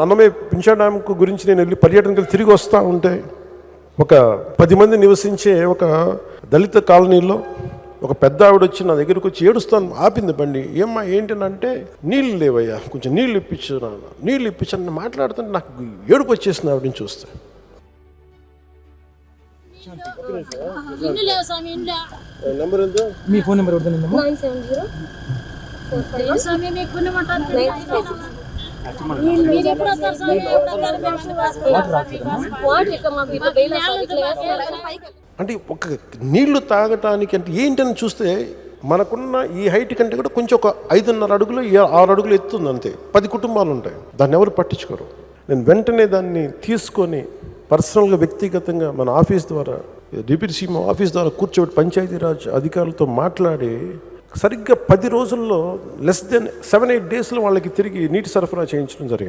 అన్నమే పింఛా డ్యామ్ గురించి నేను వెళ్ళి పర్యటనకు తిరిగి వస్తూ ఉంటే ఒక 10 మంది నివసించే ఒక దళిత కాలనీలో ఒక పెద్ద ఆవిడ వచ్చి నా దగ్గరికి వచ్చి ఏడుస్తాను ఆపింది బండి. ఏమ్మా ఏంటంటే నీళ్ళు లేవయ్యా, కొంచెం నీళ్ళు ఇప్పించాను మాట్లాడుతుంటే నాకు ఏడుపు వచ్చేసింది ఆవిడని చూస్తే. మీ ఫోన్ నెంబర్ అంటే ఒక నీళ్లు తాగటానికి అంటే ఏంటని చూస్తే మనకున్న ఈ హైట్ కంటే కూడా కొంచెం ఒక 5.5 అడుగులు 6 అడుగులు ఎత్తుంది అంతే. 10 కుటుంబాలు ఉంటాయి, దాన్ని ఎవరు పట్టించుకోరు. నేను వెంటనే దాన్ని తీసుకొని పర్సనల్గా వ్యక్తిగతంగా మన ఆఫీస్ ద్వారా డిప్యూటీ సీఎం ఆఫీస్ ద్వారా కూర్చోబెట్టి పంచాయతీరాజ్ అధికారులతో మాట్లాడి సరిగ్గా 10 రోజుల్లో లెస్ దెన్ 7-8 డేస్లో వాళ్ళకి తిరిగి నీటి సరఫరా చేయించడం జరిగింది.